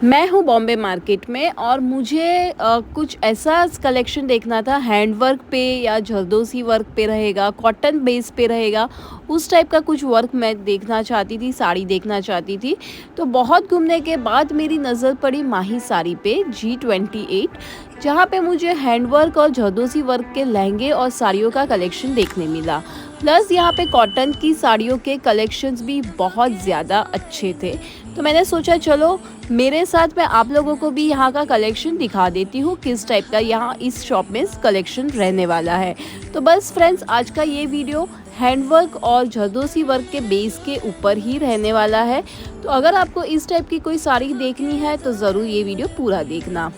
मैं हूँ बॉम्बे मार्केट में और मुझे कुछ ऐसा कलेक्शन देखना था हैंडवर्क पे या जरदोसी वर्क पे रहेगा, कॉटन बेस पे रहेगा, उस टाइप का कुछ वर्क मैं देखना चाहती थी, साड़ी देखना चाहती थी। तो बहुत घूमने के बाद मेरी नज़र पड़ी माही साड़ी पे G28, जहाँ पे मुझे हैंडवर्क और जरदोसी वर्क के लहंगे और साड़ियों का कलेक्शन देखने मिला। प्लस यहाँ पे कॉटन की साड़ियों के कलेक्शंस भी बहुत ज़्यादा अच्छे थे। तो मैंने सोचा चलो मेरे साथ मैं आप लोगों को भी यहाँ का कलेक्शन दिखा देती हूँ किस टाइप का यहाँ इस शॉप में कलेक्शन रहने वाला है। तो बस फ्रेंड्स, आज का ये वीडियो हैंडवर्क और जरदोसी वर्क के बेस के ऊपर ही रहने वाला है। तो अगर आपको इस टाइप की कोई साड़ी देखनी है तो ज़रूर ये वीडियो पूरा देखना।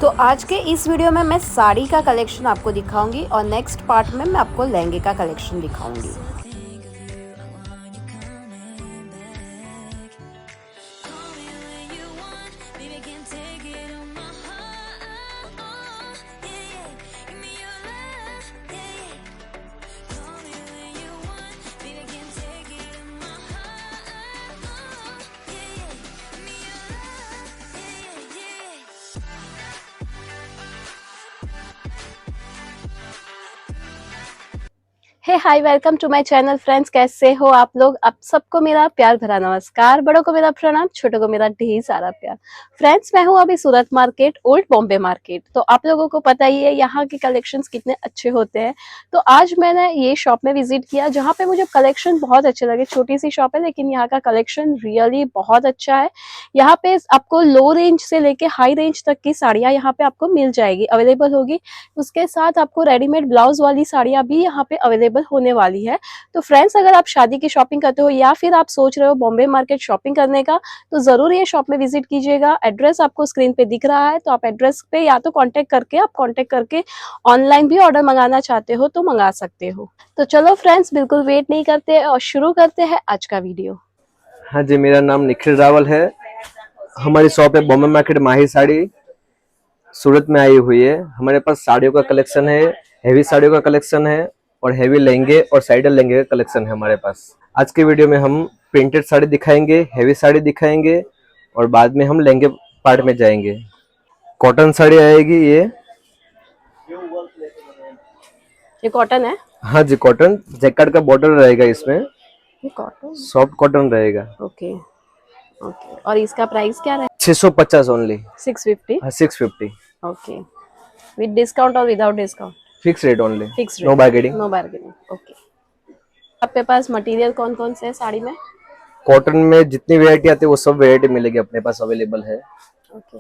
तो आज के इस वीडियो में मैं साड़ी का कलेक्शन आपको दिखाऊंगी और नेक्स्ट पार्ट में मैं आपको लहंगे का कलेक्शन दिखाऊंगी। Hey hi, welcome to my channel friends. कैसे हो आप लोग? आप सबको मेरा प्यार भरा नमस्कार। बड़ों को मेरा प्रणाम, छोटों को मेरा ढेर सारा प्यार। फ्रेंड्स, मैं हूँ अभी सूरत मार्केट, ओल्ड बॉम्बे मार्केट। तो आप लोगों को पता ही है यहाँ के कलेक्शंस कितने अच्छे होते हैं। तो आज मैंने ये शॉप में विजिट किया जहाँ पे मुझे कलेक्शन बहुत अच्छे लगे। छोटी सी शॉप है लेकिन यहाँ का कलेक्शन रियली बहुत अच्छा है। यहाँ पे आपको लो रेंज से लेके हाई रेंज तक की साड़ियाँ यहाँ पे आपको मिल जाएगी, अवेलेबल होगी। उसके साथ आपको रेडीमेड ब्लाउज वाली साड़ियाँ भी यहाँ पे अवेलेबल होने वाली है। तो फ्रेंड्स, अगर आप शादी की शॉपिंग करते हो या फिर आप सोच रहे हो बॉम्बे मार्केट शॉपिंग करने का, तो जरूर ये शॉप में विजिट कीजिएगा। एड्रेस आपको स्क्रीन पे दिख रहा है, तो आप एड्रेस पे या तो कांटेक्ट करके ऑनलाइन भी ऑर्डर मंगाना चाहते हो तो मंगा सकते हो। तो चलो फ्रेंड्स, बिल्कुल वेट नहीं करते और शुरू करते हैं आज का वीडियो। हाँ जी, मेरा नाम निखिल रावल है। हमारी शॉप है बॉम्बे मार्केट माही साड़ी, सूरत में आई हुई है। हमारे पास साड़ियों का कलेक्शन है, हेवी साड़ियों का कलेक्शन है और हेवी लहंगे और साइडर लहंगे का कलेक्शन है हमारे पास। आज के वीडियो में हम प्रिंटेड साड़ी दिखाएंगे, हेवी साड़ी दिखाएंगे और बाद में हम लहंगे पार्ट में जाएंगे। कॉटन साड़ी आएगी ये कॉटन है? हाँ जी, कॉटन। जैकेट का बॉर्डर रहेगा इसमें, ये कॉटन, सॉफ्ट कॉटन रहेगा। Okay okay. और इसका प्राइस क्या है? 650 ओनली। 650। हाँ, 650 ओके, विद डिस्काउंट और without discount? Fix rate only, fix no rate, bargaining. No bargaining. Okay. आपके पास मटेरियल कौन कौन से है साड़ी में? कॉटन में जितनी वैरायटी आती है वो सब वैरायटी मिलेगी अपने पास, अवेलेबल है। ओके।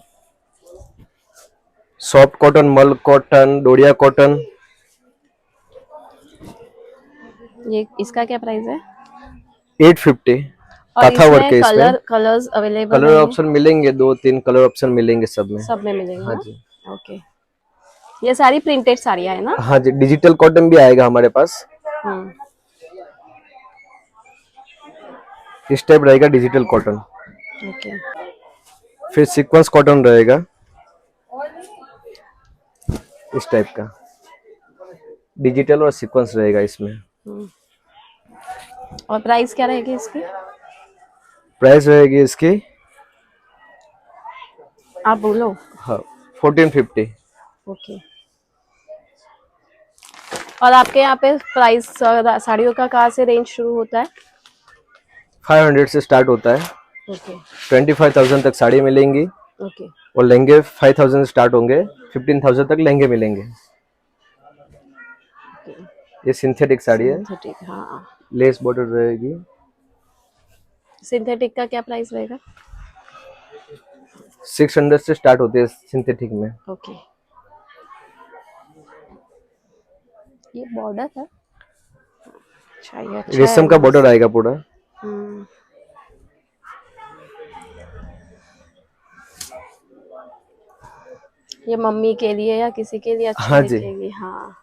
सॉफ्ट कॉटन, मल कॉटन, डोरिया कॉटन। ये इसका क्या प्राइस है? 850। और काथा वर्क इसमें है इसमें। कलर्स अवेलेबल कलर रहेंगे? ऑप्शन मिलेंगे, 2-3 कलर ऑप्शन मिलेंगे सब में। सब में मिलेंगे हाँ ना? जी। ओके। ये सारी प्रिंटेड साड़ियाँ है ना? हाँ जी, डिजिटल कॉटन भी आएगा हमारे पास। हम्म। इस टाइप रहेगा डिजिटल कॉटन। ओके। फिर सीक्वेंस कॉटन रहेगा इस टाइप का, डिजिटल और सीक्वेंस रहेगा इसमें। हम्म। और प्राइस क्या रहेगी इसकी? प्राइस रहेगी इसकी, आप बोलो। हाँ, 1450। ओके। और आपके यहाँ पे प्राइस साड़ियों का कहाँ से रेंज शुरू होता है? 500 से स्टार्ट होता है। ओके 25,000 तक साड़ी मिलेंगी ओके। और लहंगे 5,000 से स्टार्ट होंगे, 15,000 तक लहंगे मिलेंगे। ये सिंथेटिक साड़ी है, सिंथेटिक, हाँ। लेस बॉर्डर रहेगी। सिंथेटिक का क्या प्राइस रहेगा? 600 से स्टार्ट होती है सिंथेटिक में। ओके। ये बॉर्डर है? अच्छा, ये अच्छा है, रेशम का बॉर्डर आएगा पूरा। हम्म। ये मम्मी के लिए या किसी के लिए अच्छा हाँ जी, दिखेगी, हाँ।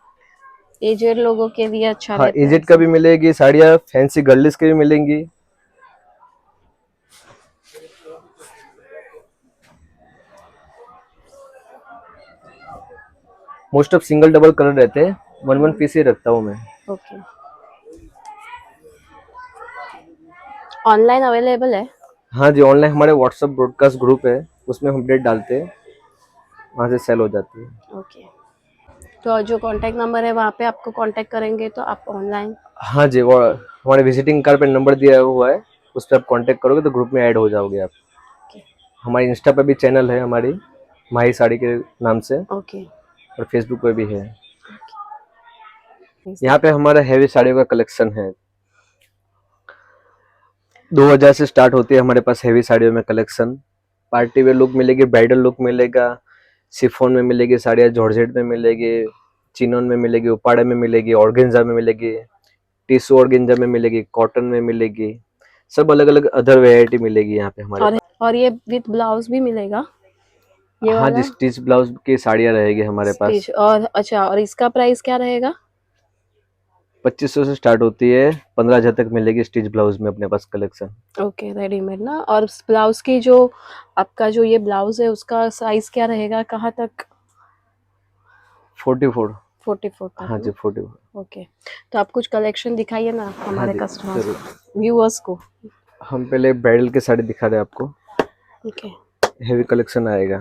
एजेड लोगों के लिए अच्छा हाँ, रहता है एजेड का भी मिलेगी साड़ियाँ, फैंसी गर्लिश के भी मिलेंगी। Most of single double colour रहते हैं, 1 पीस ही रखता हूँ मैं। ओके। ऑनलाइन अवेलेबल है? हाँ जी, ऑनलाइन हमारे व्हाट्सएप ब्रॉडकास्ट ग्रुप है, उसमें हम रेट डालते हैं, वहाँ से सेल हो जाती है। ओके, तो जो कांटेक्ट नंबर है वहाँ पे आपको कांटेक्ट करेंगे तो आप ऑनलाइन। हाँ जी, वो हमारे विजिटिंग कार्ड पे नंबर दिया हुआ है, उस पर आप कांटेक्ट करोगे तो ग्रुप में ऐड हो जाओगे आप। ओके। हमारी इंस्टा पे भी चैनल है हमारी, माही साड़ी के नाम से, ओके। और फेसबुक पे भी है। यहाँ पे हमारा हैवी साड़ियों का कलेक्शन है। 2000 से स्टार्ट होती है हमारे पास हैवी साड़ियों में कलेक्शन। पार्टी वेयर लुक मिलेगी, ब्राइडल लुक मिलेगा, शिफॉन में मिलेगी साड़ियाँ, जॉर्जेट में मिलेगी, चिनोन में मिलेगी, उपाड़े में मिलेगी, ऑर्गेन्जा में मिलेगी, टिश्यू ऑर्गेन्जा में मिलेगी, कॉटन में मिलेगी, सब अलग अलग अदर वेरायटी मिलेगी यहाँ पे हमारे पास। और ये विथ ब्लाउज भी मिलेगा ये हाँ वाला जी, स्टिच ब्लाउज की साड़ियाँ रहेगी हमारे पास। स्टिच। और अच्छा, और इसका प्राइस क्या रहेगा? 2500 से स्टार्ट होती है, 15,000 तक मिलेगी स्टिच ब्लाउज में अपने पास कलेक्शन। ओके, रेडीमेड ना। और ब्लाउज की जो आपका जो ये ब्लाउज है उसका साइज क्या रहेगा, कहाँ तक? 44। 44 तक हाँ जी, ना? 44। ओके, तो आप कुछ कलेक्शन दिखाइए ना हाँ हमारे जी, कस्टमर्स जरूर। व्यूअर्स को। हम पहले ब्राइडल की साड़ी दिखा रहे हैं आपको। ओके। हेवी कलेक्शन आएगा,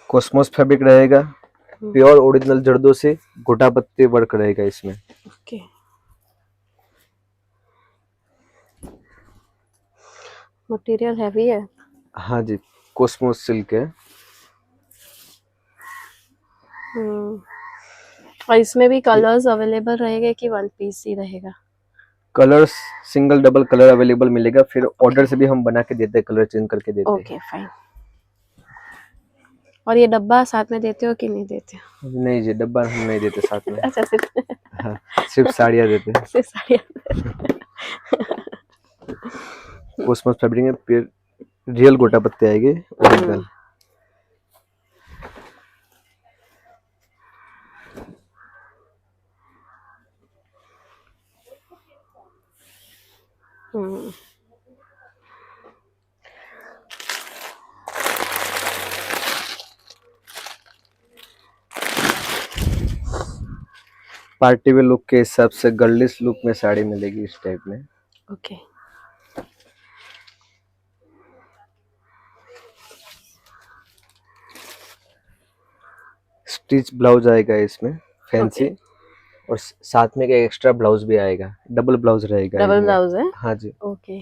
कॉस्मोस फैब्रिक रहेगा, प्योर ओरिजिनल जरदोसी गोटा पत्ती वर्क रहेगा इसमें। ओके, मटेरियल हैवी है। हाँ जी, कॉस्मोस सिल्क है। और इसमें भी कलर्स अवेलेबल रहेंगे कि वन पीस ही रहेगा? Colours single double colour available मिलेगा, फिर ऑर्डर से भी हम बना के देते हैं, कलर चेंज करके देते हैं। Okay, fine. और ये डब्बा साथ में देते हो कि नहीं देते हो? नहीं जी, डब्बा हम नहीं देते साथ में। अच्छा, सिर्फ हाँ, सिर्फ साड़ियाँ देते हैं। सिर्फ साड़ियाँ। कॉस्मोस फैब्रिक में फिर रियल गोटा पत्ती आएगी ओरिजिनल। हम्म, पार्टी वेयर लुक के हिसाब से गर्लिश लुक में साड़ी मिलेगी इस टाइप में। ओके। स्टिच ब्लाउज आएगा इसमें फैंसी, ओके, और साथ में एक एक्स्ट्रा ब्लाउज भी आएगा, डबल ब्लाउज रहेगा डबल इसमें। ब्लाउज है। हाँ जी। ओके,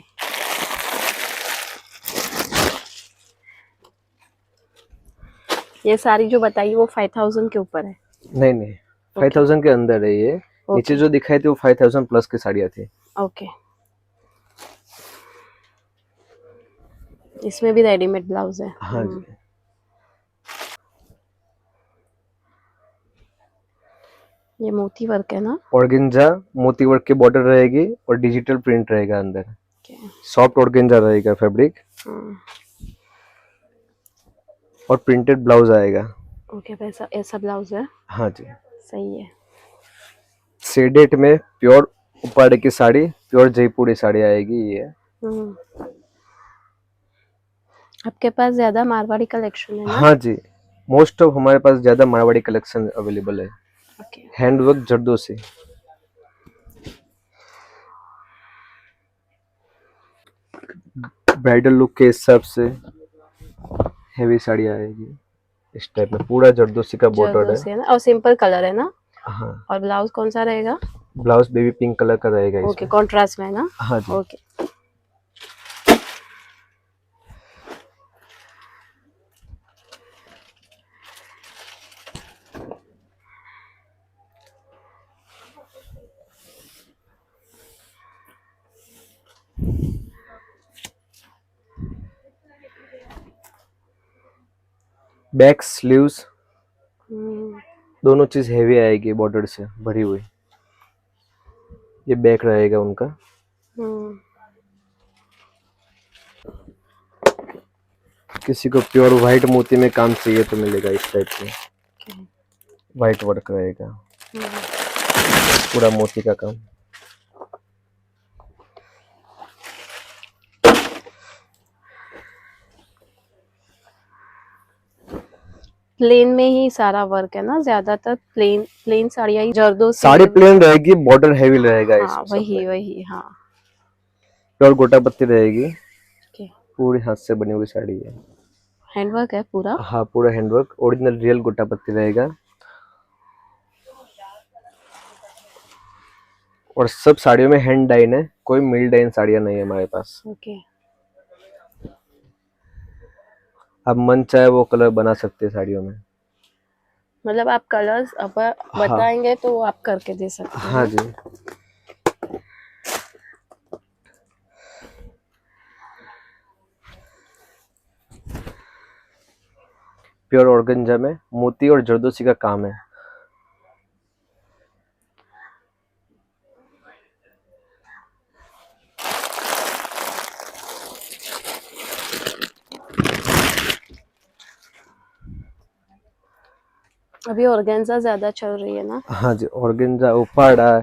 ये सारी जो बताई वो 5000 के ऊपर है? नहीं नहीं, 5000 के अंदर है ये। नीचे जो दिखाई थी वो 5000 प्लस की साड़ियाँ थी। ओके, इसमें भी रेडीमेड ब्लाउज है। हाँ जी। ये मोती वर्क है ना? ऑर्गेन्जा मोती वर्क की बॉर्डर रहेगी और डिजिटल प्रिंट रहेगा अंदर। ओके। सॉफ्ट ऑर्गेन्जा रहेगा फैब्रिक, और प्रिंटेड ब्लाउज आएगा। ओके, वैसा ऐसा ब्लाउज है। हाँ जी। सही है। सेडेट में प्योर उपाड़े की साड़ी, प्योर जयपुरी साड़ी आएगी ये। आपके पास ज्यादा मारवाड़ी कलेक्शन है ना? हाँ जी, मोस्ट ऑफ हमारे पास ज्यादा मारवाड़ी कलेक्शन अवेलेबल है। Okay. Handwork zardozi. Bridal look के हिसाब से हेवी साड़ी आएगी इस टाइप में, पूरा जरदोसी का बॉर्डर जरदोसी है। है ना, और सिंपल कलर है ना? हाँ, और ब्लाउज कौन सा रहेगा? ब्लाउज बेबी पिंक कलर का रहेगा ओके, इसमें। कॉन्ट्रास्ट में है ना? हाँ जी। ओके। बैक स्लीव्स दोनों चीज हेवी आएगी बॉर्डर से भरी हुई। ये बैक रहेगा उनका। किसी को प्योर व्हाइट मोती में काम चाहिए तो मिलेगा इस टाइप से। व्हाइट वर्क रहेगा, पूरा मोती का काम। प्लेन में ही सारा वर्क है ना? ज्यादातर प्लेन प्लेन साड़ियाँ ही जरदोसी साड़ी प्लेन रहेगी, बॉर्डर हेवी रहेगा हाँ, इसमें। वही वही, हाँ। प्योर गोटा पत्ती रहेगी। ओके। पूरी हाथ से बनी हुई साड़ी है। हैंडवर्क है पूरा। हाँ, पूरा हैंडवर्क, ओरिजिनल रियल गोटा पत्ती रहेगा। और सब साड़ियों में हैंड डाइन है, कोई मिल डाइन साड़ियाँ नहीं है हमारे पास। ओके। आप मन चाहे वो कलर बना सकते हैं साड़ियों में। मतलब आप कलर्स अब हाँ बताएंगे तो वो आप करके दे सकते हैं हाँ ना? जी। प्योर ऑर्गेन्जा में मोती और जरदोसी का काम है। अभी ऑर्गेन्जा ज्यादा चल रही है ना? हाँ जी, ऑर्गेन्जा, उफाड़ा।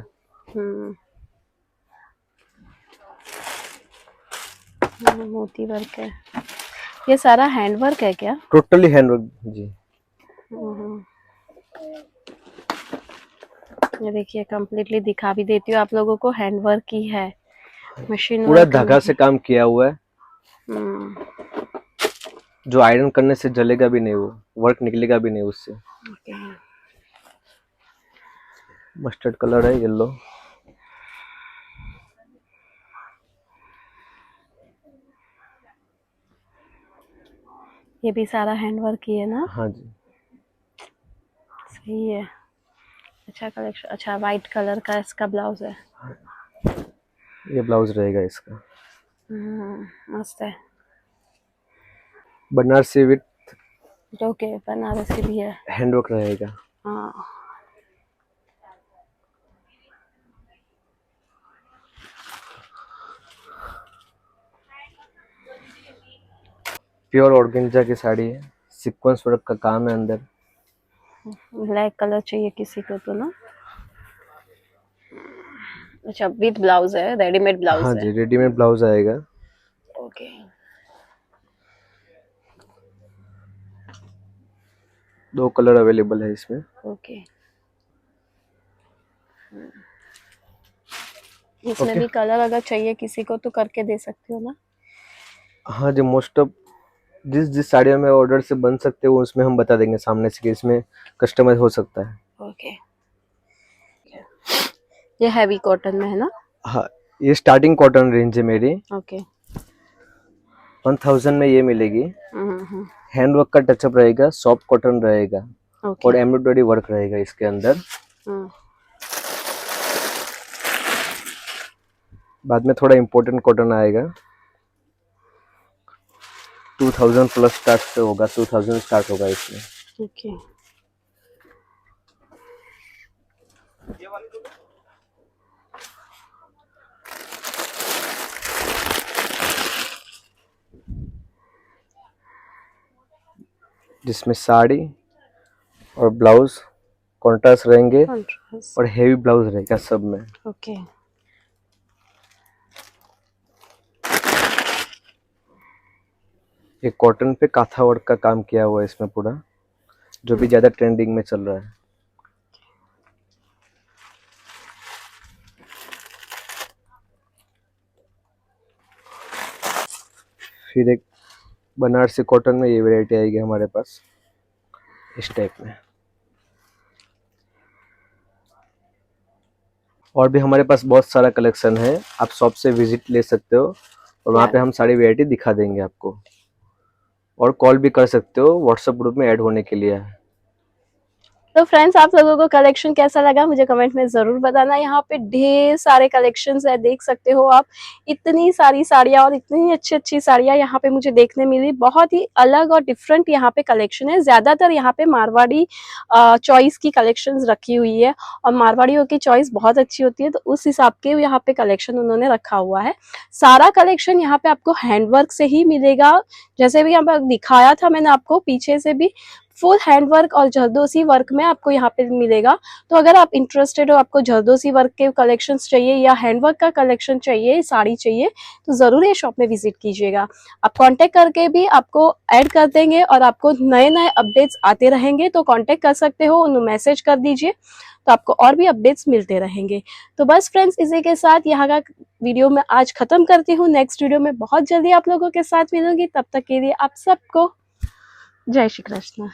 मोती वर्क है। ये सारा हैंड वर्क है क्या? टोटली हैंडवर्क जी। ये देखिए कंप्लीटली दिखा भी देती हूँ आप लोगों को, हैंड वर्क ही है, मशीन पूरा वर्क धागा नहीं। से काम किया हुआ है, जो आयरन करने से जलेगा भी नहीं, वो वर्क निकलेगा भी नहीं उससे। मस्टर्ड कलर है, येलो। ये भी सारा हैंड वर्क ही है ना? हाँ जी। सही है, अच्छा कलेक्शन। अच्छा, वाइट कलर का इसका ब्लाउज है। ये ब्लाउज रहेगा इसका। मस्त है। बनारसी विथ ओके, बनारसी भी है। हैंडवर्क रहेगा। हाँ। प्योर ऑर्गेन्जा की साड़ी है, सीक्वेंस वर्क का काम है अंदर। ब्लैक कलर चाहिए किसी को तो ना? अच्छा, विद ब्लाउज है, रेडीमेड हाँ ब्लाउज है। जी, रेडीमेड ब्लाउज आएगा। ओके। 2 कलर अवेलेबल है इसमें। ओके। इसमें ओके। भी कलर अगर चाहिए किसी को तो करके दे सकती हो ना? हाँ जी, मोस्ट ऑफ जिस जिस साड़ियों में ऑर्डर से बन सकते हो उसमें हम बता देंगे सामने से कि इसमें कस्टमाइज हो सकता है। ओके। ये हैवी कॉटन में है ना? हाँ, ये स्टार्टिंग कॉटन रेंज है मेरी। ओके। 1000 में ये मिलेगी। हम्म। हैंडवर्क का टचअप रहेगा, सॉफ्ट कॉटन रहेगा ओके। और एम्ब्रॉयडरी वर्क रहेगा इसके अंदर। हम्म। बाद में थोड़ा इम्पोर्टेंट कॉटन आएगा। 2000 प्लस स्टार्ट से होगा, 2000 स्टार्ट होगा इसमें। ओके। जिसमें साड़ी और ब्लाउज कॉन्ट्रास्ट रहेंगे Contrast. और हेवी ब्लाउज रहेगा सब में। ओके। ये कॉटन पे काथा वर्क का काम किया हुआ है इसमें पूरा, जो भी ज्यादा ट्रेंडिंग में चल रहा है। फिर एक बनारसी कॉटन में ये वैरायटी आएगी हमारे पास इस टाइप में। और भी हमारे पास बहुत सारा कलेक्शन है, आप शॉप से विजिट ले सकते हो और वहाँ पे हम सारी वैरायटी दिखा देंगे आपको। और कॉल भी कर सकते हो व्हाट्सएप ग्रुप में ऐड होने के लिए। तो फ्रेंड्स, आप लोगों को कलेक्शन कैसा लगा मुझे कमेंट में जरूर बताना। यहाँ पे ढेर सारे कलेक्शंस है, देख सकते हो आप। इतनी सारी साड़ियाँ और इतनी अच्छी अच्छी साड़ियाँ यहाँ पे मुझे देखने मिली। बहुत ही अलग और डिफरेंट यहाँ पे कलेक्शन है। ज्यादातर यहाँ पे मारवाड़ी चॉइस की कलेक्शंस रखी हुई है और मारवाड़ियों की चॉइस बहुत अच्छी होती है, तो उस हिसाब के यहाँ पे कलेक्शन उन्होंने रखा हुआ है। सारा कलेक्शन यहाँ पे आपको हैंडवर्क से ही मिलेगा, जैसे भी यहाँ पे दिखाया था मैंने आपको, पीछे से भी फुल हैंड वर्क और जरदोसी वर्क में आपको यहाँ पे मिलेगा। तो अगर आप इंटरेस्टेड हो, आपको जरदोसी वर्क के कलेक्शंस चाहिए या हैंड वर्क का कलेक्शन चाहिए, साड़ी चाहिए, तो ज़रूर ये शॉप में विजिट कीजिएगा। आप कांटेक्ट करके भी आपको ऐड कर देंगे और आपको नए नए अपडेट्स आते रहेंगे, तो कांटेक्ट कर सकते हो, उन्हें मैसेज कर दीजिए, तो आपको और भी अपडेट्स मिलते रहेंगे। तो बस फ्रेंड्स, इसी के साथ यहाँ का वीडियो मैं आज खत्म करती हूँ। नेक्स्ट वीडियो में बहुत जल्दी आप लोगों के साथ मिलूंगी। तब तक के लिए आप सबको जय श्री कृष्ण।